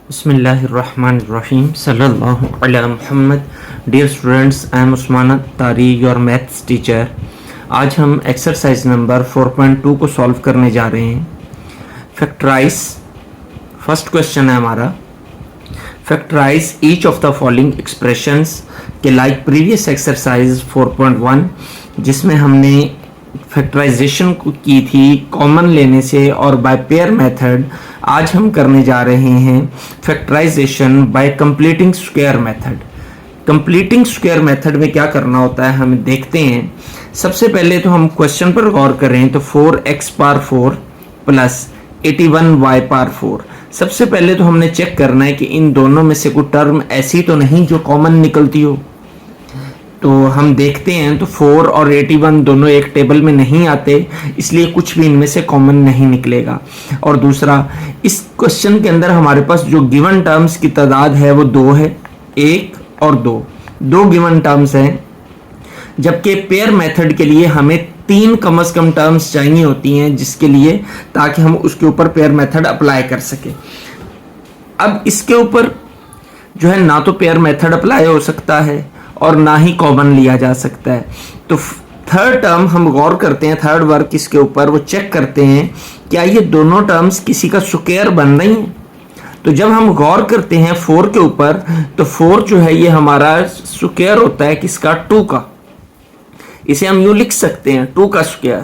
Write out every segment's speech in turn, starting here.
Bismillahirrahmanirrahim. Sallallahu ala Muhammad. Dear students, I am Usman Tari, your maths teacher. आज हम exercise number 4.2 को solve करने जा रहे हैं. फैक्टराइज. फर्स्ट क्वेश्चन है हमारा. Factorise each of the following expressions के लाइक प्रीवियस एक्सरसाइज 4.1 जिसमें हमने फैक्टराइजेशन की थी कॉमन लेने से और बाय पेयर मेथड. आज हम करने जा रहे हैं factorisation by completing square method. Completing square method में क्या करना होता है हम देखते हैं. सबसे पहले तो हम क्वेश्चन पर गौर करें तो 4x power 4 plus 81y power 4. सबसे पहले तो हमने चेक करना है कि इन दोनों में से कोई टर्म ऐसी तो नहीं जो कॉमन निकलती हो. तो हम देखते हैं तो 4 और 81 दोनों एक टेबल में नहीं आते, इसलिए कुछ भी इनमें से कॉमन नहीं निकलेगा. और दूसरा, इस क्वेश्चन के अंदर हमारे पास जो गिवन टर्म्स की तादाद है वो 2 है. 1 और 2 गिवन टर्म्स हैं, जबकि पेयर मेथड के लिए हमें 3 कम से कम टर्म्स चाहिए होती हैं जिसके लिए ताकि हम उसके ऊपर पेयर मेथड अप्लाई कर सके. अब इसके ऊपर जो है ना तो पेयर मेथड अप्लाई हो सकता है और ना ही कॉमन लिया जा सकता है. तो थर्ड टर्म हम गौर करते हैं, थर्ड वर्क इसके ऊपर वो चेक करते हैं क्या ये दोनों टर्म्स किसी का स्क्वायर बन रही हैं. तो जब हम गौर करते हैं 4 के ऊपर तो 4 जो है ये हमारा स्क्वायर होता है किसका, 2 का. इसे हम यूं लिख सकते हैं 2 का स्क्वायर.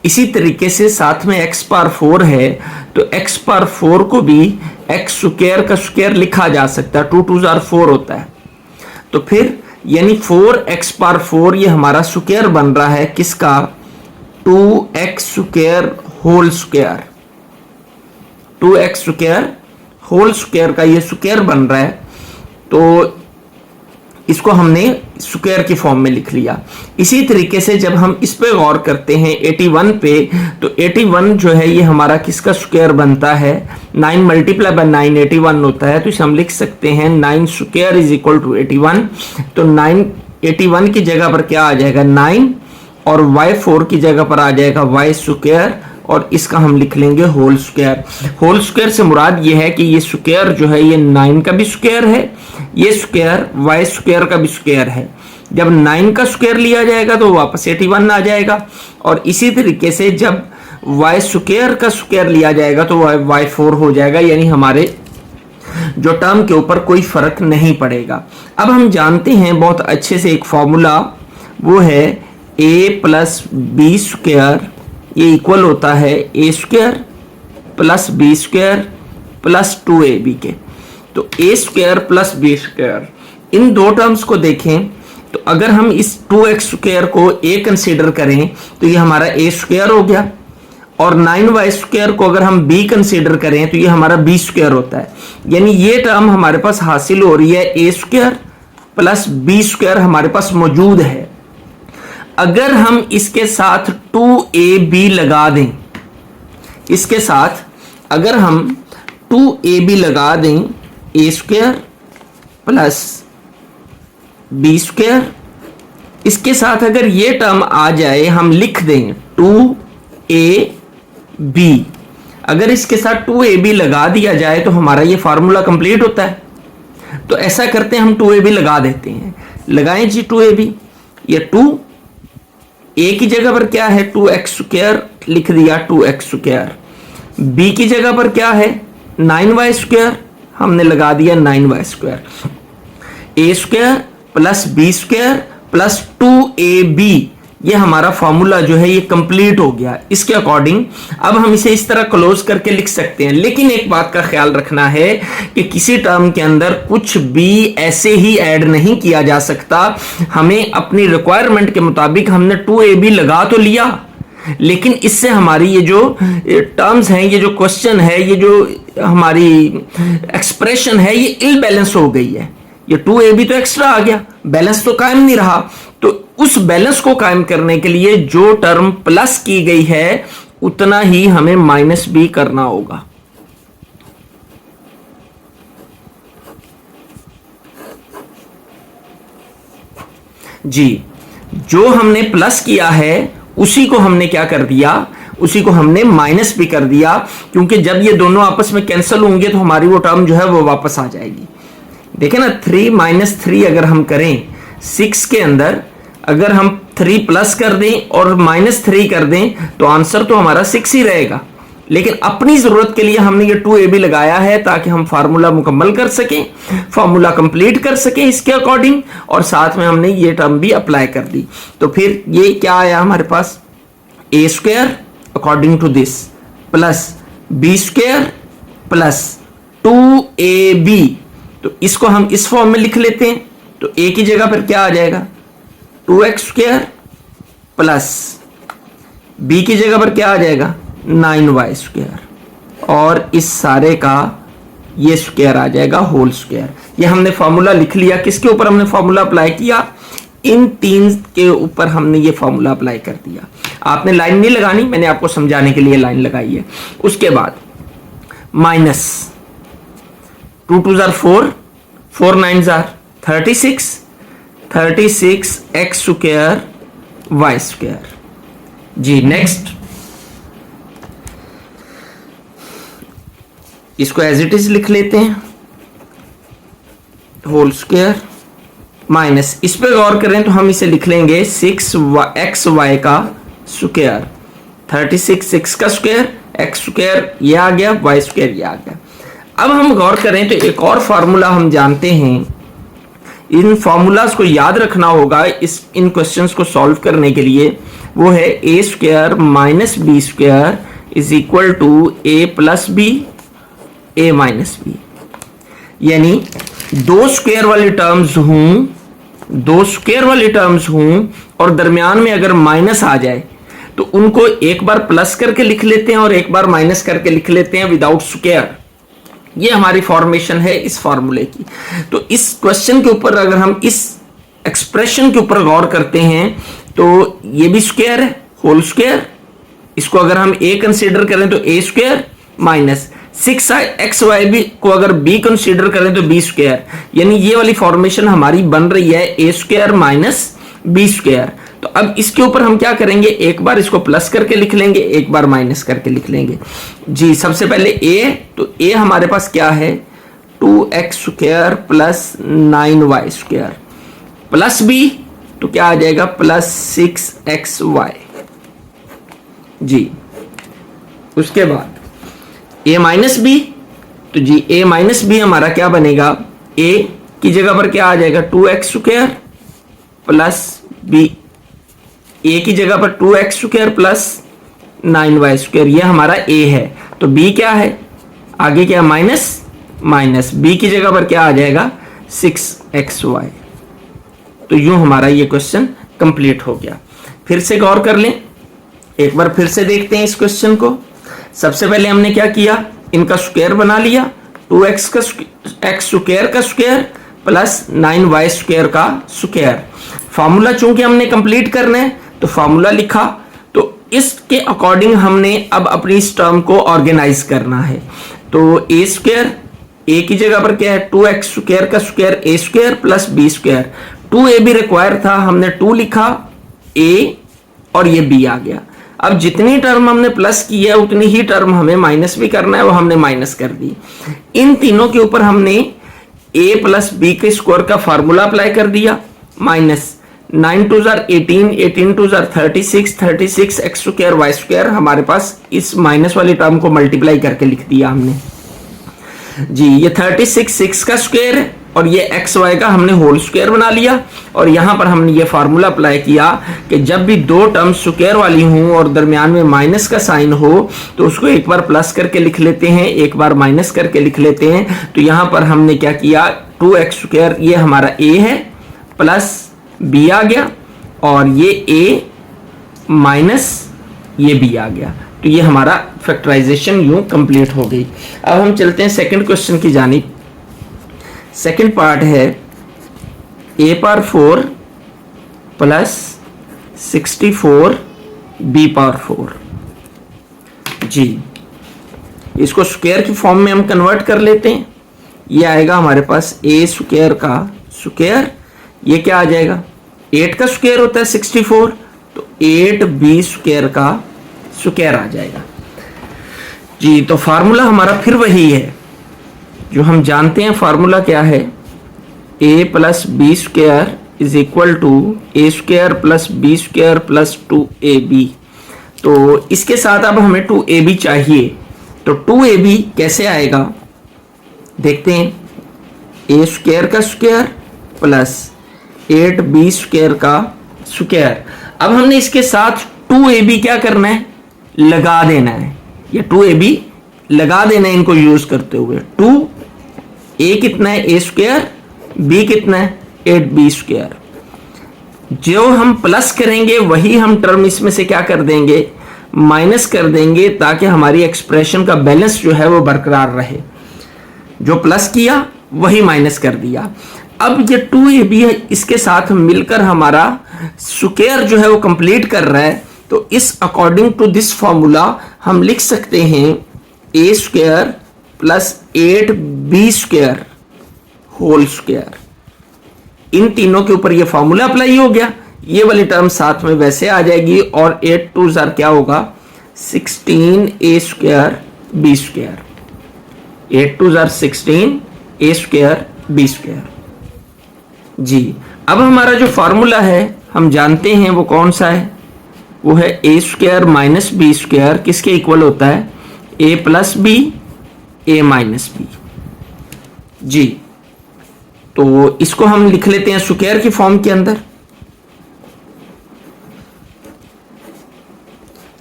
इसी तरीके से साथ में x पावर 4 है तो x पावर 4 को भी x स्क्वायर का स्क्वायर लिखा जा सकता है. 2 2 4 होता है. तो फिर यानी 4x पावर 4 ये हमारा स्क्वायर बन रहा है किसका, 2x square whole square. 2x square whole square का ये स्क्वायर बन रहा है. तो इसको हमने स्क्वायर की फॉर्म में लिख लिया. इसी तरीके से जब हम इस पे गौर करते हैं 81 पे तो 81 जो है ये हमारा किसका स्क्वायर बनता है, 9 मल्टीप्लाई बाय 9 81 होता है. तो इसे हम लिख सकते हैं 9 स्क्वायर इज इक्वल टू 81. तो 9 81 की जगह पर क्या आ जाएगा 9 और y4 की जगह पर आ जाएगा y स्क्वायर और इसका हम लिख लेंगे होल स्क्वायर. होल स्क्वायर से मुराद ये है कि ये स्क्वायर जो है ये 9 का भी स्क्वायर है, ये स्क्वायर y स्क्वायर का भी स्क्वायर है. जब 9 का स्क्वायर लिया जाएगा तो वापस 81 आ जाएगा. और इसी तरीके से जब y स्क्वायर का स्क्वायर लिया जाएगा तो y4 हो जाएगा. यानी हमारे जो टर्म के ऊपर कोई फर्क नहीं पड़ेगा. अब हम जानते हैं बहुत अच्छे से एक फॉर्मूला, वो है a प्लस बी स्क्वायर ये इक्वल होता है A square plus B square plus 2ab के. तो A square plus B square इन दो टर्म्स को देखें तो अगर हम इस 2x स्क्वायर को a कंसीडर करें तो ये हमारा a स्क्वायर हो गया और 9y स्क्वायर को अगर हम b कंसीडर करें तो ये हमारा b स्क्वायर होता है. यानी ये टर्म हमारे पास हासिल हो रही है a square plus b square हमारे पास मौजूद है. अगर हम इसके साथ 2ab लगा दें, इसके साथ अगर हम 2ab लगा दें, a square plus b square, इसके साथ अगर ये टर्म आ जाए हम लिख दें 2ab. अगर इसके साथ 2ab लगा दिया जाए तो हमारा ये फार्मूला कंप्लीट होता है. तो ऐसा करते हैं हम 2ab लगा देते हैं. लगाएं जी 2ab. ये 2 a की जगह पर क्या है 2x स्क्वायर लिख दिया 2x स्क्वायर. b की जगह पर क्या है 9y स्क्वायर हमने लगा दिया 9y square. a square plus b square plus 2ab ये हमारा फॉर्मूला जो है ये कंप्लीट हो गया. इसके अकॉर्डिंग अब हम इसे इस तरह क्लोज करके लिख सकते हैं. लेकिन एक बात का ख्याल रखना है कि किसी टर्म के अंदर कुछ भी ऐसे ही ऐड नहीं किया जा सकता. हमें अपनी रिक्वायरमेंट के मुताबिक हमने 2ab लगा तो लिया, लेकिन इससे हमारी ये जो टर्म्स हैं, ये जो क्वेश्चन है, ये जो हमारी एक्सप्रेशन है ये इल बैलेंस हो गई है. ये 2ab तो एक्स्ट्रा आ गया, बैलेंस तो कायम नहीं रहा. तो उस बैलेंस को कायम करने के लिए जो टर्म प्लस की गई है उतना ही हमें माइनस भी करना होगा. जी, जो हमने प्लस किया है उसी को हमने क्या कर दिया, उसी को हमने माइनस भी कर दिया, क्योंकि जब ये दोनों आपस में कैंसिल होंगे तो हमारी वो टर्म जो है वो वापस आ जाएगी। देखें ना, 3 माइनस 3 अगर हम करें 6 के अंदर, अगर हम 3 प्लस कर दें और माइनस 3 कर दें तो आंसर तो हमारा 6 ही रहेगा। लेकिन अपनी जरूरत के लिए हमने ये 2ab लगाया है ताकि हम फार्मूला मुकम्मल कर सकें, फार्मूला कंप्लीट कर सकें इसके अकॉर्डिंग, और साथ में हमने ये टर्म भी अप्लाई कर दी। तो फिर ये क्या आया हमारे पास, a square according to this plus b square plus 2ab। तो इसको हम इस फॉर्म में लिख लेते हैं। तो a की जगह पर क्या आ जाएगा, 2x स्क्वायर प्लस b की जगह पर क्या आ जाएगा, 9y स्क्वायर, और इस सारे का ये स्क्वायर आ जाएगा होल स्क्वायर। ये हमने फॉर्मूला लिख लिया। किसके ऊपर हमने फॉर्मूला अप्लाई किया, इन 3 के ऊपर हमने ये फॉर्मूला अप्लाई कर दिया। आपने लाइन नहीं लगानी, मैंने आपको समझाने के लिए लाइन लगाई है। उसके बाद माइनस 2 2 जार 4, 4 9 जार 36, 36 एक्स स्क्वायर वाई स्क्वायर। जी नेक्स्ट, इसको एज इट इज लिख लेते हैं, होल स्क्वायर माइनस, इस पे गौर करें तो हम इसे लिख लेंगे 6xy का स्क्वायर, 36 6 का स्क्वायर, एक्स स्क्वायर ये आ गया, वाई स्क्वायर ये आ गया। अब हम गौर करें तो एक और फार्मूला हम जानते हैं, इन फार्मूलाज को याद रखना होगा इन क्वेश्चंस को सॉल्व करने के लिए। वो है a square minus B square is equal to a plus B, a minus b. यानी दो स्क्वायर वाली टर्म्स हूं और दरमियान में अगर माइनस आ जाए तो उनको एक बार प्लस करके लिख लेते हैं और एक बार माइनस करके लिख लेते हैं विदाउट स्क्वायर। ये हमारी फॉर्मेशन है इस फॉर्मूले की। तो इस क्वेश्चन के ऊपर अगर हम इस एक्सप्रेशन के ऊपर गौर करते हैं तो ये भी स्क्वायर है, होल स्क्वायर। इसको अगर हम a कंसीडर करें तो a स्क्वायर माइनस 6xy भी को अगर b कंसीडर करें तो b स्क्वायर। यानी ये वाली फॉर्मेशन हमारी बन रही है a square minus b square. तो अब इसके ऊपर हम क्या करेंगे, एक बार इसको प्लस करके लिख लेंगे, एक बार माइनस करके लिख लेंगे। जी सबसे पहले a, तो a हमारे पास क्या है 2x square plus 9y square, plus b तो क्या आ जाएगा प्लस 6xy। जी उसके बाद a माइनस बी, तो जी a माइनस बी हमारा क्या बनेगा, a की जगह पर क्या आ जाएगा 2x square plus b, a की जगह पर 2x square plus 9y square, ये हमारा a है। तो b क्या है, आगे क्या माइनस माइनस, b की जगह पर क्या आ जाएगा 6xy। तो यूं हमारा ये क्वेश्चन कंप्लीट हो गया। फिर से गौर कर लें, एक बार फिर से देखते हैं इस क्वेश्चन को। सबसे पहले हमने क्या किया, इनका स्क्वायर बना लिया, 2x का x स्क्वायर का स्क्वायर प्लस 9y स्क्वायर का स्क्वायर। फार्मूला चूंकि हमने कंप्लीट करना है तो फार्मूला लिखा, तो इसके अकॉर्डिंग हमने अब अपनी इस टर्म को ऑर्गेनाइज करना है। तो a स्क्वायर, a की जगह पर क्या है 2x स्क्वायर का square a square plus b square, 2ab require था, हमने 2 लिखा a और ये b आ गया। अब जितनी टर्म हमने प्लस की है उतनी ही टर्म हमें माइनस भी करना है, वो हमने माइनस कर दी। इन तीनों के ऊपर हमने a प्लस b के स्क्वायर का फार्मूला अप्लाई कर दिया, माइनस 9 2 जार 18, 18 2 जार 36, 36 एक्स स्क्वायर वाई स्क्वायर, हमारे पास इस माइनस वाली टर्म को मल्टीप्लाई करके लिख दिया हमने। जी ये 36 6 का स्क्वायर है और ये एक्स वाई का हमने होल स्क्वायर बना लिया। और यहां पर हमने ये फार्मूला अप्लाई किया कि जब भी दो टर्म स्क्वायर वाली हों और दरमियान में माइनस का साइन हो तो उसको एक बार प्लस करके लिख लेते हैं, एक बार माइनस करके लिख लेते हैं। तो यहां पर हमने क्या किया, 2x स्क्वायर ये हमारा a है प्लस b आ गया और ये a माइनस ये b आ गया। तो ये हमारा फैक्टराइजेशन यूं कंप्लीट हो गई। अब हम चलते हैं सेकंड क्वेश्चन की जानिब। सेकंड पार्ट है a power 4 plus 64 b power 4। जी इसको स्क्वायर की फॉर्म में हम कन्वर्ट कर लेते हैं। ये आएगा हमारे पास a स्क्वायर का स्क्वायर, ये क्या आ जाएगा 8 का स्क्वायर होता है 64, तो 8b स्क्वायर का स्क्वायर आ जाएगा जी। तो फार्मूला हमारा फिर वही है जो हम जानते हैं। फार्मूला क्या है, a plus B square is equal to a square plus B square plus 2ab। तो इसके साथ अब हमें 2ab चाहिए, तो 2ab कैसे आएगा देखते हैं। ए स्क्वायर का स्क्वायर प्लस 8b स्क्वायर का स्क्वायर। अब हमने इसके साथ 2ab क्या करना है, लगा देना है, या 2ab लगा देना है इनको यूज करते हुए। 2a कितना है ए स्क्वायर, b कितना है 8b स्क्वायर। जो हम प्लस करेंगे वही हम टर्म इसमें से क्या कर देंगे, माइनस कर देंगे, ताकि हमारी एक्सप्रेशन का बैलेंस जो है वो बरकरार रहे। जो प्लस किया वही माइनस कर दिया। अब ये 2ab है, इसके साथ मिलकर हमारा स्क्वायर जो है वो कंप्लीट कर रहा है। तो इस अकॉर्डिंग टू दिस फॉर्मूला हम लिख सकते हैं A square plus 8b square whole square. इन तीनों के ऊपर ये फॉर्मूला अप्लाई हो गया, ये वाली टर्म साथ में वैसे आ जाएगी, और 8 2 क्या होगा 16a square b square. 8 2 16a square b square जी। अब हमारा जो फॉर्मूला है हम जानते हैं वो कौन सा है, वो है a square minus B square किसके इक्वल होता है, a plus B a minus B जी। तो इसको हम लिख लेते हैं स्क्वायर की फॉर्म के अंदर।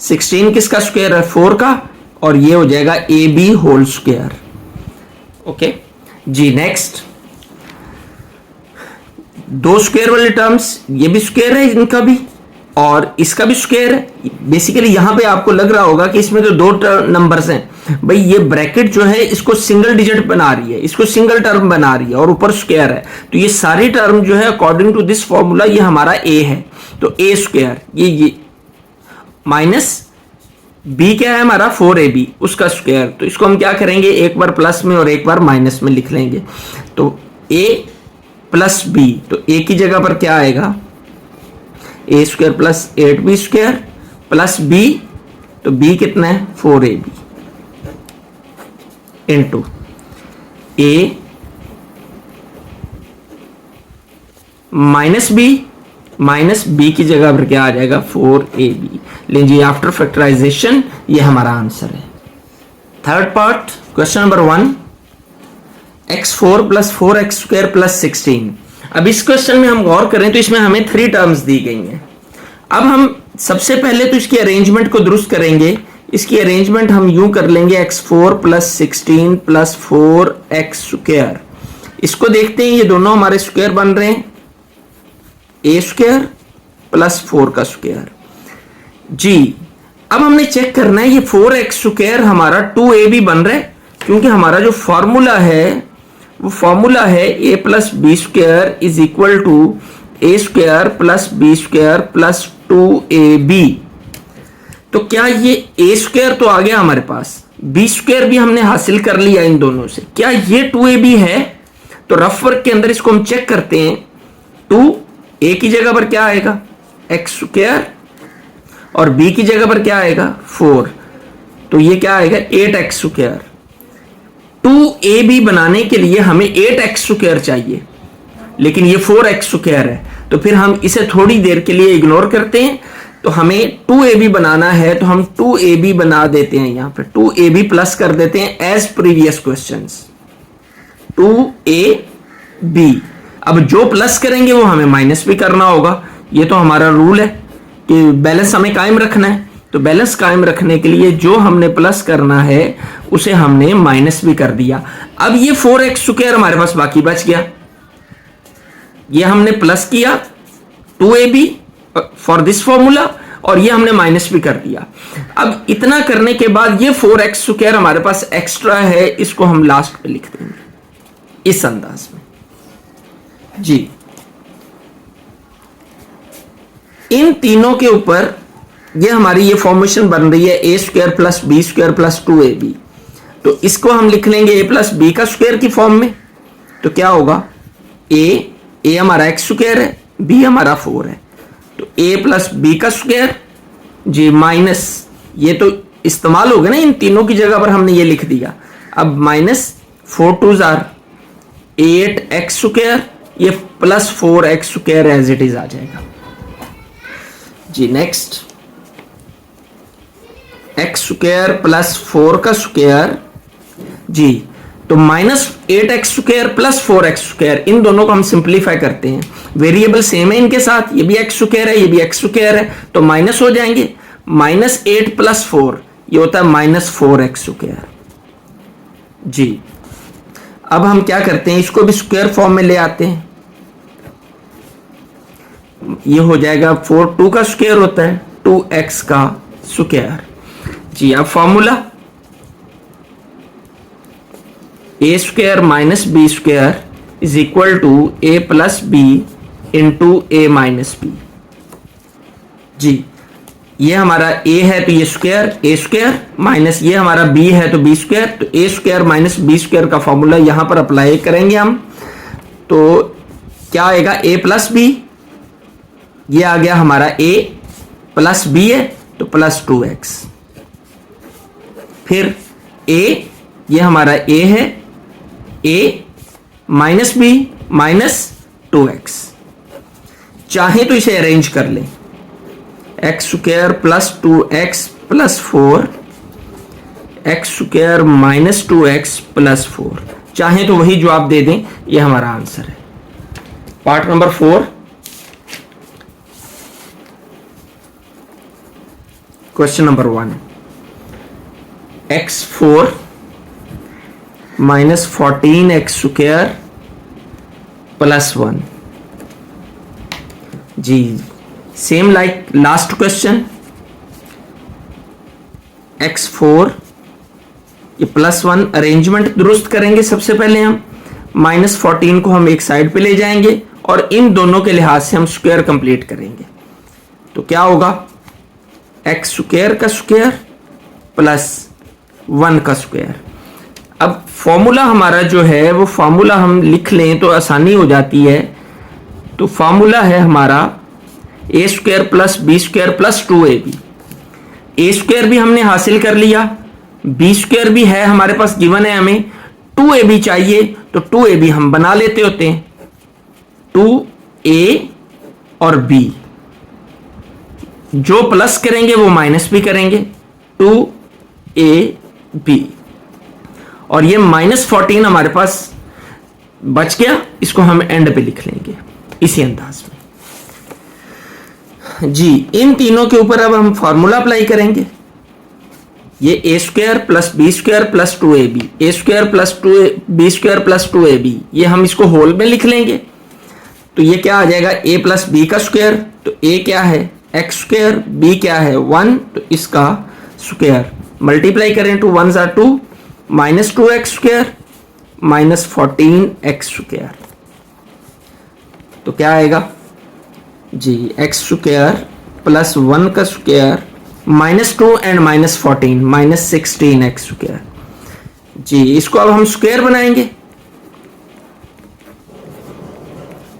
16 किसका स्क्वायर है, 4 का, और ये हो जाएगा a b whole square. Okay जी। नेक्स्ट, दो स्क्वायर वाले टर्म्स, ये भी स्क्वायर है इनका भी और इसका भी स्क्वायर है। बेसिकली यहां पे आपको लग रहा होगा कि इसमें तो दो नंबर्स हैं, भाई ये ब्रैकेट जो है इसको सिंगल डिजिट बना रही है, इसको सिंगल टर्म बना रही है, और ऊपर स्क्वायर है। तो ये सारी टर्म जो है अकॉर्डिंग टू दिस फॉर्मूला ये हमारा ए है, तो ए स्क्वायर ये माइनस बी क्या है हमारा 4ab उसका स्क्वायर। तो इसको हम क्या करेंगे, एक बार प्लस में और एक बार माइनस में लिख लेंगे। तो a प्लस बी, तो a की जगह पर क्या आएगा, A square plus 8b square plus b, तो b कितना है 4ab into a minus B की जगह पर क्या आ जाएगा 4ab। लीजिए आफ्टर फैक्टराइजेशन ये हमारा आंसर है। Third part question number 1, x4 plus 4x square plus 16। अब इस क्वेश्चन में हम गौर करें तो इसमें हमें 3 टर्म्स दी गई हैं। अब हम सबसे पहले तो इसकी अरेंजमेंट को दुरुस्त करेंगे। इसकी अरेंजमेंट हम यूं कर लेंगे x4 plus 16 plus 4x square. इसको देखते हैं, ये दोनों हमारे स्क्वायर बन रहे हैं, ए स्क्वायर प्लस 4 का स्क्वायर जी। अब हमने चेक करना है ये 4x स्क्वायर हमारा 2ab बन रहा है, क्योंकि हमारा जो फॉर्मूला है वो फॉर्मूला है a plus B square is equal to a square plus B square plus 2ab। तो क्या ये ए स्क्वायर तो आ गया हमारे पास, बी स्क्वायर भी हमने हासिल कर लिया इन दोनों से, क्या ये 2ab है? तो रफ वर्क के अंदर इसको हम चेक करते हैं। 2a की जगह पर क्या आएगा x स्क्वायर, और b की जगह पर क्या आएगा 4, तो ये क्या आएगा 8x स्क्वायर। 2ab बनाने के लिए हमें 8x स्क्वायर चाहिए, लेकिन ये 4x स्क्वायर है, तो फिर हम इसे थोड़ी देर के लिए इग्नोर करते हैं। तो हमें 2ab बनाना है, तो हम 2ab बना देते हैं, यहां पे 2ab प्लस कर देते हैं एज प्रीवियस क्वेश्चंस 2ab। अब जो प्लस करेंगे वो हमें माइनस भी करना होगा, ये तो हमारा रूल है कि बैलेंस हमें कायम रखना है। तो बैलेंस कायम रखने के लिए जो हमने प्लस करना है उसे हमने माइनस भी कर दिया। अब ये 4x स्क्वायर हमारे पास बाकी बच गया, ये हमने प्लस किया 2ab फॉर दिस फॉर्मूला, और ये हमने माइनस भी कर दिया। अब इतना करने के बाद ये 4x स्क्वायर हमारे पास एक्स्ट्रा है, इसको हम लास्ट पे लिख देंगे इस अंदाज में जी। इन तीनों के ऊपर ये हमारी ये फॉर्मेशन बन रही है A square plus B square plus 2ab। तो इसको हम लिख लेंगे ए प्लस बी का स्क्वायर की फॉर्म में। तो क्या होगा, ए हमारा एक्स स्क्वायर है, बी हमारा 4 है, तो ए प्लस बी का स्क्वायर जी माइनस ये तो इस्तेमाल हो गया ना, इन तीनों की जगह पर हमने ये लिख दिया। अब माइनस 4 2s आर 8x², ये plus 4x² as it is आ जाएगा जी। नेक्स्ट x² प्लस 4 का स्क्वायर जी, तो माइनस 8x² प्लस 4x², इन दोनों को हम सिंप्लीफाई करते हैं। वेरिएबल सेम है इनके साथ, ये भी x² है ये भी x² है, तो माइनस हो जाएंगे। माइनस 8 प्लस 4 ये होता है माइनस 4x² जी। अब हम क्या करते हैं, इसको भी स्क्वायर फॉर्म में ले आते हैं। ये हो जाएगा 4 2 का स्क्वायर होता है 2x का स्क्वायर जी। अब formula a² minus b² is equal to a plus B into a minus B जी। ये हमारा a है तो ये स्क्वायर a² माइनस ये हमारा b है तो b², तो a² माइनस b² का फॉर्मूला यहां पर अप्लाई करेंगे हम। तो क्या आएगा, a प्लस बी, ये आ गया हमारा a प्लस b है तो प्लस 2x, फिर a ये हमारा a है a minus b minus 2x। चाहे तो इसे अरेंज कर लें, x² plus 2x plus 4 x² minus 2x plus 4, चाहे तो वही जवाब दे दें, ये हमारा आंसर है। Part number 4, question number 1, x4 minus 14x² plus 1 जी। Same like last question, x4 ये प्लस 1, अरेंजमेंट दुरुस्त करेंगे। सबसे पहले हम माइनस 14 को हम एक साइड पे ले जाएंगे और इन दोनों के लिहाज से हम स्क्वायर कंप्लीट करेंगे। तो क्या होगा, x² का स्क्वायर प्लस 1 का स्क्वायर। अब फॉर्मूला हमारा जो है वो फॉर्मूला हम लिख लें तो आसानी हो जाती है। तो फॉर्मूला है हमारा a² plus b² plus 2ab। a² भी हमने हासिल कर लिया, b² भी है हमारे पास गिवन है, हमें 2ab चाहिए तो 2ab हम बना लेते होते हैं। 2a और b जो प्लस करेंगे वो माइनस भी करेंगे, 2ab, और ये माइनस 14 हमारे पास बच गया, इसको हम एंड पे लिख लेंगे इसी अंदाज में जी। इन तीनों के ऊपर अब हम फॉर्मूला अप्लाई करेंगे। ये a² plus b² plus 2ab, a² plus 2b² plus 2ab, ये हम इसको होल में लिख लेंगे। तो ये क्या आ जाएगा, a प्लस b का स्क्वायर, तो a क्या है x², b क्या है 1, तो इसका स्क्वायर मल्टीप्लाई करें तो 1 * 2 माइनस 2x² माइनस 14x², तो क्या आएगा जी, x² प्लस 1 का square minus 2 and minus 14 minus 16x² जी। इसको अब हम स्क्वायर बनाएंगे,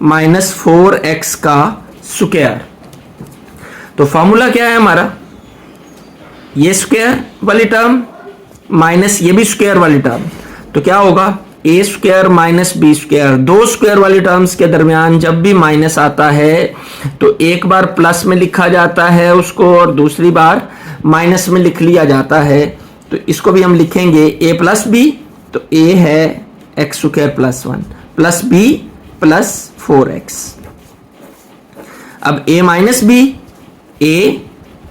माइनस 4x का स्क्वायर। तो फॉर्मूला क्या है हमारा, ये स्क्वायर वाली टर्म माइनस ये भी स्क्वायर वाली टर्म, तो क्या होगा a² माइनस b²। दो स्क्वायर वाली टर्म्स के दरमियान जब भी माइनस आता है तो एक बार प्लस में लिखा जाता है उसको और दूसरी बार माइनस में लिख लिया जाता है। तो इसको भी हम लिखेंगे a प्लस बी, तो a है x² plus 1 plus b plus 4x। अब a माइनस बी, a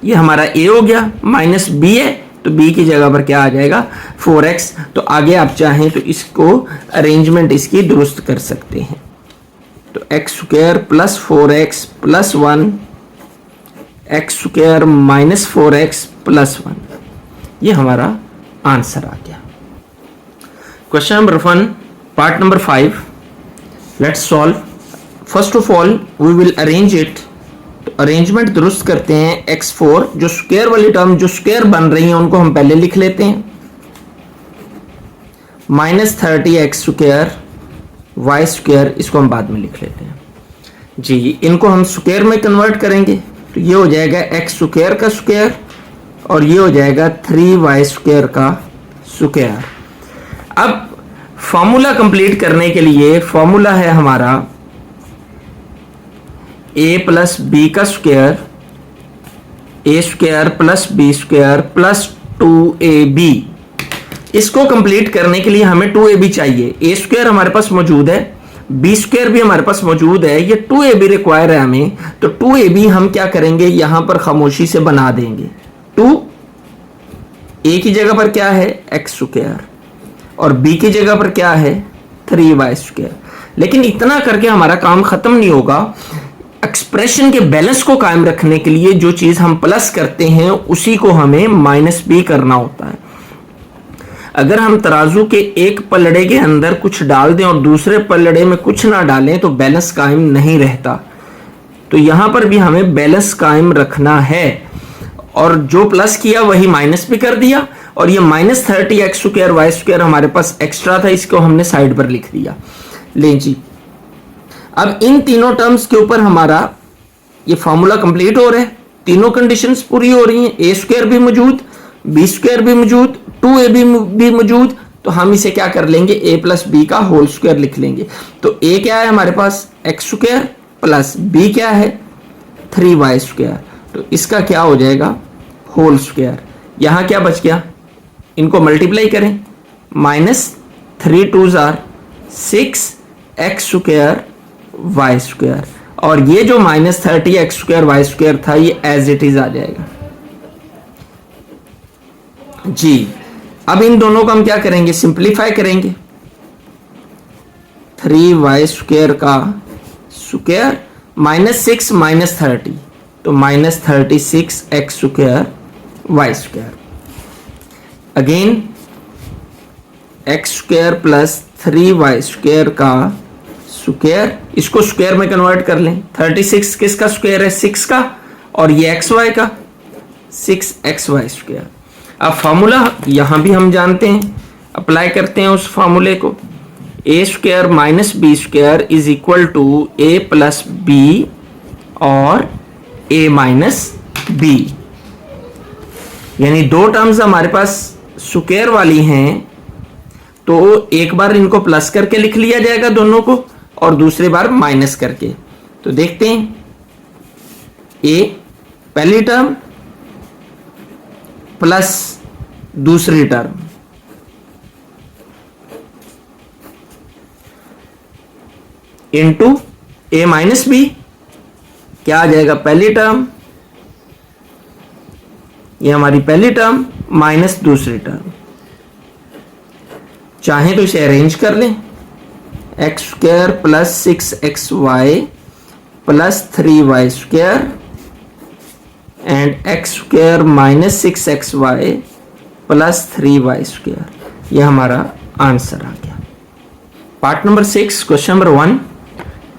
ये हमारा a हो गया, माइनस b है तो b की जगह पर क्या आ जाएगा 4x। तो आगे आप चाहें तो इसको अरेंजमेंट इसकी दुरुस्त कर सकते हैं। तो x² plus 4x plus 1 x² minus 4x plus 1, ये हमारा आंसर आ गया। Question number 1, part number 5, let's solve. First of all we will arrange it. तो अरेंजमेंट दुरुस्त करते हैं। x4 जो स्क्वायर वाली टर्म जो स्क्वायर बन रही है उनको हम पहले लिख लेते हैं, माइनस 30x² y², इसको हम बाद में लिख लेते हैं जी। इनको हम स्क्वायर में कन्वर्ट करेंगे तो ये हो जाएगा x² का स्क्वायर और ये हो जाएगा 3y स्क्वायर का स्क्वायर। अब फॉर्मूला कंप्लीट करने के लिए फॉर्मूला है हमारा a प्लस बी का square, A square plus B square plus 2ab। इसको कंप्लीट करने के लिए हमें 2ab चाहिए। ए स्क्वायर हमारे पास मौजूद है, बी स्क्वायर भी हमारे पास मौजूद है, ये 2ab रिक्वायर है हमें। तो 2ab हम क्या करेंगे, यहां पर खामोशी से बना देंगे। 2 ए की जगह पर क्या है एक्स स्क्वायर और बी की जगह पर क्या है 3y स्क्वायर। लेकिन इतना करके हमारा काम खत्म नहीं होगा। एक्सप्रेशन के बैलेंस को कायम रखने के लिए जो चीज हम प्लस करते हैं उसी को हमें माइनस भी करना होता है। अगर हम तराजू के एक पलड़े के अंदर कुछ डाल दें और दूसरे पलड़े में कुछ ना डालें तो बैलेंस कायम नहीं रहता। तो यहां पर भी हमें बैलेंस कायम रखना है और जो प्लस किया वही माइनस भी कर दिया। और ये -30x स्क्वायर वाई स्क्वायर हमारे पास एक्स्ट्रा था, इसको हमने साइड पर लिख दिया। ले जी, अब इन तीनों टर्म्स के ऊपर हमारा ये फॉर्मूला कंप्लीट हो रहा है। तीनों कंडीशंस पूरी हो रही हैं, ए स्क्वायर भी मौजूद, बी स्क्वायर भी मौजूद, 2ab भी मौजूद। तो हम इसे क्या कर लेंगे, a प्लस बी का होल स्क्वायर लिख लेंगे। तो a क्या है हमारे पास एक्स स्क्वायर प्लस b क्या है 3y स्क्वायर। तो इसका क्या हो जाएगा होल स्क्वायर। यहां क्या बच गया, इनको मल्टीप्लाई करें, -3 2s are 6x square y square. और ये जो -30x स्क्वायर y स्क्वायर था ये एज इट इज आ जाएगा जी। अब इन दोनों को हम क्या करेंगे, सिंप्लीफाई करेंगे। 3y स्क्वायर का स्क्वायर -6 -30 तो -36x square y square. Again x square plus 3y square का स्क्वायर, इसको स्क्वायर में कन्वर्ट कर लें। 36 किसका स्क्वायर है 6 का, और ये xy का 6xy स्क्वायर। अब फॉर्मूला यहां भी हम जानते हैं, अप्लाई करते हैं उस फॉर्मूले को। A square minus B square is equal to A plus B और ए माइनस बी। यानी दो टर्म्स हमारे पास स्क्वायर वाली हैं, तो एक बार इनको प्लस करके लिख लिया जाएगा दोनों को और दूसरी बार माइनस करके। तो देखते हैं, ए पहली टर्म प्लस दूसरी टर्म, इनटू ए माइनस बी, क्या आ जाएगा पहली टर्म, ये हमारी पहली टर्म माइनस दूसरी टर्म। चाहे तो इसे अरेंज कर लें, X square plus 6xy plus 3y square and x square minus 6xy plus 3y square. यह हमारा आंसर आ गया। Part number 6, question number 1,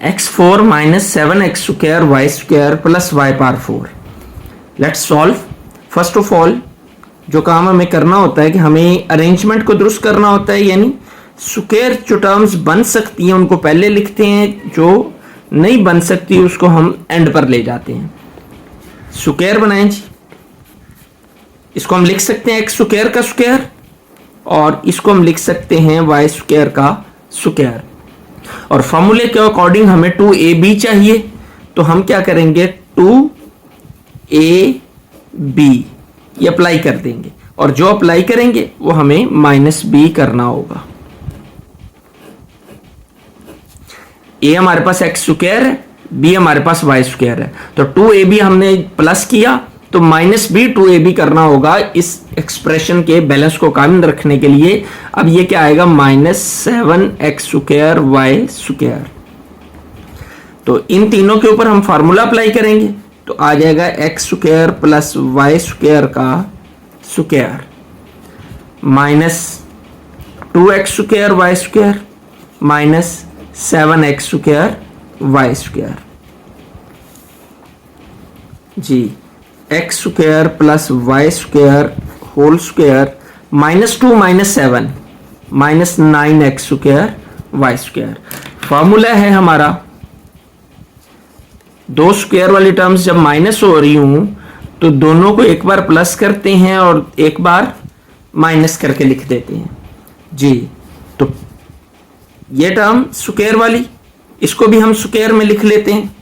x4 minus 7x square y square plus y power 4। Let's solve. First of all जो काम हमें करना होता है कि हमें अरेंजमेंट को दुरुस्त करना होता है, यानी स्क्वायर जो टर्म्स बन सकती हैं उनको पहले लिखते हैं, जो नहीं बन सकती उसको हम एंड पर ले जाते हैं। स्क्वायर बनाएं जी, इसको हम लिख सकते हैं एक्स स्क्वायर का स्क्वायर और इसको हम लिख सकते हैं वाई स्क्वायर का स्क्वायर। और फॉर्मूले के अकॉर्डिंग हमें 2ab चाहिए, तो हम क्या करेंगे 2ab ये अप्लाई कर देंगे और जो अप्लाई करेंगे वो हमें -b करना होगा। a हमारे पास एक्स स्क्वायर है, b हमारे पास वाई स्क्वायर है, तो 2ab हमने प्लस किया तो -b 2ab करना होगा इस एक्सप्रेशन के बैलेंस को कायम रखने के लिए। अब ये क्या आएगा -7x स्क्वायर वाई स्क्वायर। तो इन तीनों के ऊपर हम फार्मूला अप्लाई करेंगे तो आ जाएगा X square plus Y square का square -2x square Y square -7x square Y square जी। X square plus Y square whole square -2 -7 -9x square Y square. Formula है हमारा, दो स्क्वायर वाली टर्म्स जब माइनस हो रही हूं तो दोनों को एक बार प्लस करते हैं और एक बार माइनस करके लिख देते हैं जी। तो ये टर्म स्क्वायर वाली, इसको भी हम स्क्वायर में लिख लेते हैं।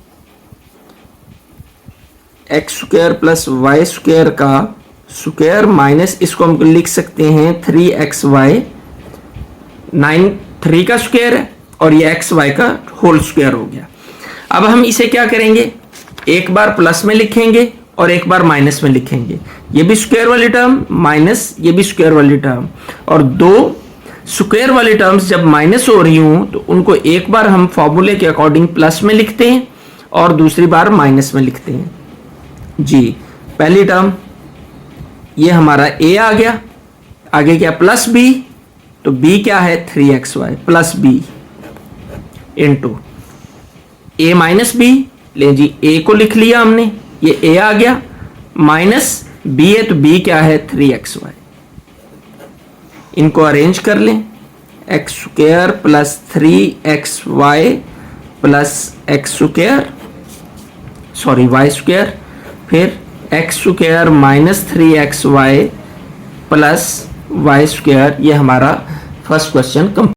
X square plus Y square का स्क्वायर माइनस इसको हम लिख सकते हैं 3xy, 3 का स्क्वायर है और ये xy का होल स्क्वायर हो गया। अब हम इसे क्या करेंगे, एक बार प्लस में लिखेंगे और एक बार माइनस में लिखेंगे। ये भी स्क्वायर वाली टर्म माइनस ये भी स्क्वायर वाली टर्म, और दो स्क्वायर वाली टर्म्स जब माइनस हो रही हूं तो उनको एक बार हम फॉर्मूले के अकॉर्डिंग प्लस में लिखते हैं और दूसरी बार माइनस में लिखते हैं जी। पहली टर्म ये हमारा a आ गया, आगे क्या प्लस b, तो b क्या है 3xy plus b into a minus b, ले जी a को लिख लिया हमने, ये a आ गया, माइनस b है तो b क्या है 3xy। इनको अरेंज कर लें, एक्स स्क्वायर प्लस 3xy प्लस X square sorry Y square, फिर X square minus 3xy plus Y square. ये हमारा फर्स्ट क्वेश्चन कंप्लीट।